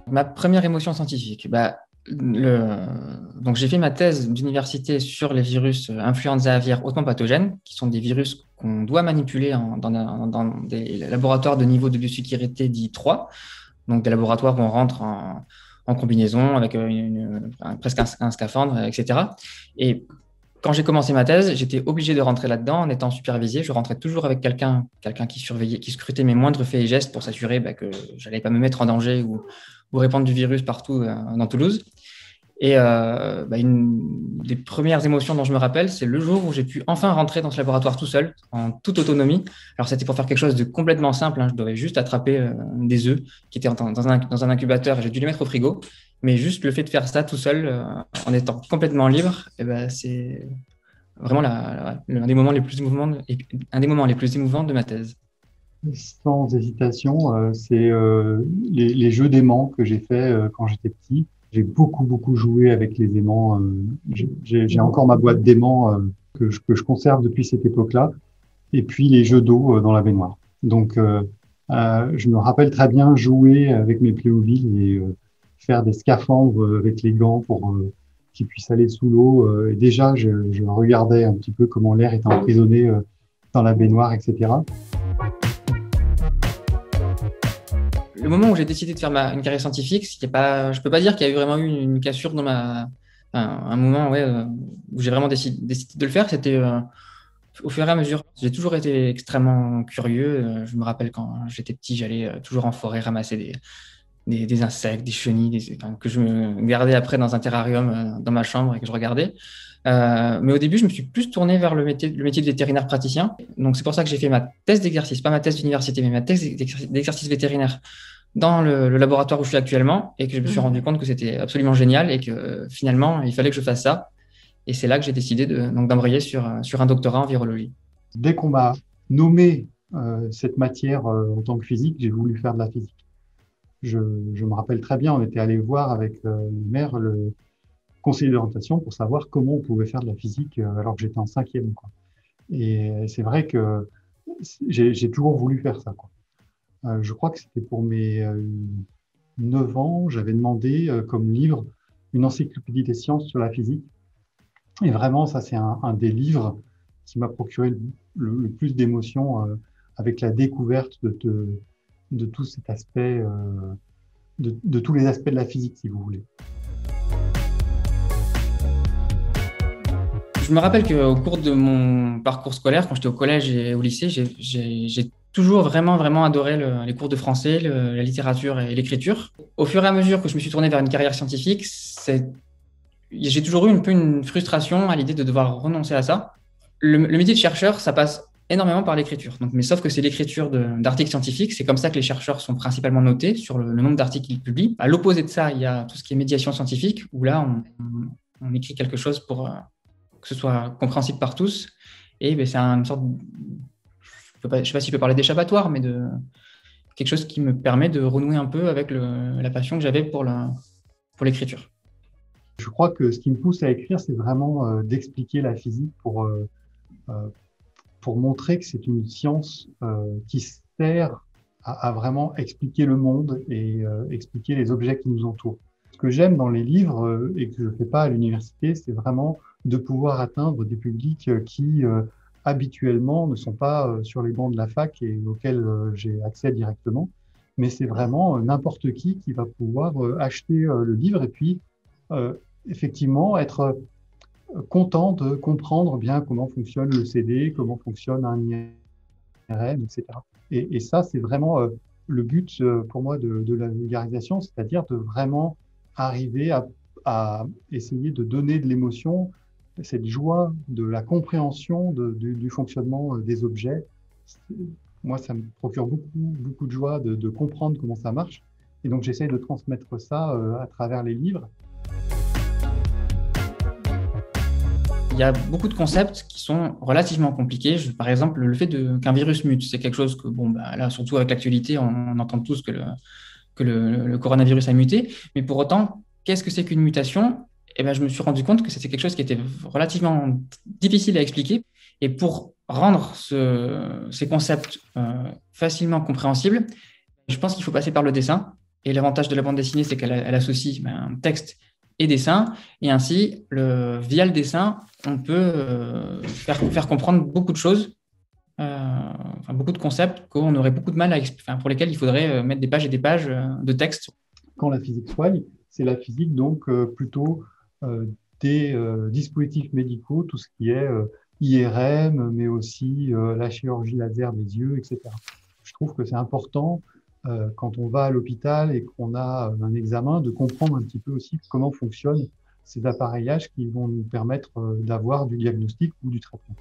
Ma première émotion scientifique, donc j'ai fait ma thèse d'université sur les virus influenza aviaire hautement pathogènes, qui sont des virus qu'on doit manipuler dans des laboratoires de niveau de biosécurité dit 3, donc des laboratoires où on rentre en combinaison avec presque un scaphandre, etc. Et quand j'ai commencé ma thèse, j'étais obligé de rentrer là-dedans en étant supervisé. Je rentrais toujours avec quelqu'un qui surveillait, qui scrutait mes moindres faits et gestes pour s'assurer que je n'allais pas me mettre en danger ou répandre du virus partout dans Toulouse. Et une des premières émotions dont je me rappelle, c'est le jour où j'ai pu enfin rentrer dans ce laboratoire tout seul, en toute autonomie. Alors, c'était pour faire quelque chose de complètement simple, hein. Je devais juste attraper des œufs qui étaient dans un incubateur et j'ai dû les mettre au frigo. Mais juste le fait de faire ça tout seul, en étant complètement libre, c'est vraiment un des moments les plus émouvants de ma thèse. Sans hésitation, c'est les jeux d'aimants que j'ai fait quand j'étais petit. J'ai beaucoup joué avec les aimants. J'ai encore ma boîte d'aimants que je conserve depuis cette époque-là. Et puis les jeux d'eau dans la baignoire. Donc, je me rappelle très bien jouer avec mes Playmobil et faire des scaphandres avec les gants pour qu'ils puissent aller sous l'eau. Et déjà, je regardais un petit peu comment l'air était emprisonné dans la baignoire, etc. Le moment où j'ai décidé de faire une carrière scientifique, je ne peux pas dire qu'il y a eu vraiment eu une cassure dans un moment où j'ai vraiment décidé de le faire. C'était au fur et à mesure. J'ai toujours été extrêmement curieux. Je me rappelle quand j'étais petit, j'allais toujours en forêt ramasser des insectes, des chenilles, que je me gardais après dans un terrarium dans ma chambre et que je regardais. Mais au début, je me suis plus tourné vers le métier de vétérinaire praticien. Donc, c'est pour ça que j'ai fait ma thèse d'exercice, pas ma thèse d'université, mais ma thèse d'exercice vétérinaire dans le laboratoire où je suis actuellement et que je me suis rendu compte que c'était absolument génial et que finalement, il fallait que je fasse ça. Et c'est là que j'ai décidé d'embrayer sur un doctorat en virologie. Dès qu'on m'a nommé cette matière en tant que physique, j'ai voulu faire de la physique. Je me rappelle très bien, on était allé voir avec le maire le conseiller d'orientation pour savoir comment on pouvait faire de la physique alors que j'étais en 5e, quoi. Et c'est vrai que j'ai toujours voulu faire ça, quoi. Je crois que c'était pour mes 9 ans, j'avais demandé comme livre une encyclopédie des sciences sur la physique. Et vraiment, ça, c'est un des livres qui m'a procuré le plus d'émotions avec la découverte de tout cet aspect, de tous les aspects de la physique, si vous voulez. Je me rappelle qu'au cours de mon parcours scolaire, quand j'étais au collège et au lycée, j'ai toujours vraiment adoré les cours de français, la littérature et l'écriture. Au fur et à mesure que je me suis tourné vers une carrière scientifique, j'ai toujours eu un peu une frustration à l'idée de devoir renoncer à ça. Le métier de chercheur, ça passe énormément par l'écriture. Mais sauf que c'est l'écriture d'articles scientifiques. C'est comme ça que les chercheurs sont principalement notés sur le nombre d'articles qu'ils publient. À l'opposé de ça, il y a tout ce qui est médiation scientifique, où là, on écrit quelque chose pour que ce soit compréhensible par tous. Et c'est une sorte, je ne sais pas si je peux parler d'échappatoire, mais de quelque chose qui me permet de renouer un peu avec la passion que j'avais pour l'écriture. Je crois que ce qui me pousse à écrire, c'est vraiment d'expliquer la physique pour montrer que c'est une science qui sert à vraiment expliquer le monde et expliquer les objets qui nous entourent. Ce que j'aime dans les livres et que je ne fais pas à l'université, c'est vraiment de pouvoir atteindre des publics qui habituellement ne sont pas sur les bancs de la fac et auxquels j'ai accès directement. Mais c'est vraiment n'importe qui va pouvoir acheter le livre et puis effectivement être content de comprendre bien comment fonctionne le CD, comment fonctionne un IRM, etc. Et ça, c'est vraiment le but pour moi de la vulgarisation, c'est-à-dire de vraiment arriver à essayer de donner de l'émotion, cette joie de la compréhension du fonctionnement des objets. Moi, ça me procure beaucoup de joie de comprendre comment ça marche. Et donc, j'essaye de transmettre ça à travers les livres. Il y a beaucoup de concepts qui sont relativement compliqués. Par exemple, le fait qu'un virus mute, c'est quelque chose que, bon, bah, là, surtout avec l'actualité, on entend tous que le coronavirus a muté. Mais pour autant, qu'est-ce que c'est qu'une mutation? Eh ben, je me suis rendu compte que c'était quelque chose qui était relativement difficile à expliquer. Et pour rendre ces concepts facilement compréhensibles, je pense qu'il faut passer par le dessin. Et l'avantage de la bande dessinée, c'est qu'elle associe un texte et dessin. Et ainsi, via le dessin, on peut faire comprendre beaucoup de choses, beaucoup de concepts qu'on aurait beaucoup de mal pour lesquels il faudrait mettre des pages et des pages de texte. Quand la physique soigne, c'est la physique donc plutôt des dispositifs médicaux, tout ce qui est IRM, mais aussi la chirurgie laser des yeux, etc. Je trouve que c'est important quand on va à l'hôpital et qu'on a un examen, de comprendre un petit peu aussi comment fonctionnent ces appareillages qui vont nous permettre d'avoir du diagnostic ou du traitement.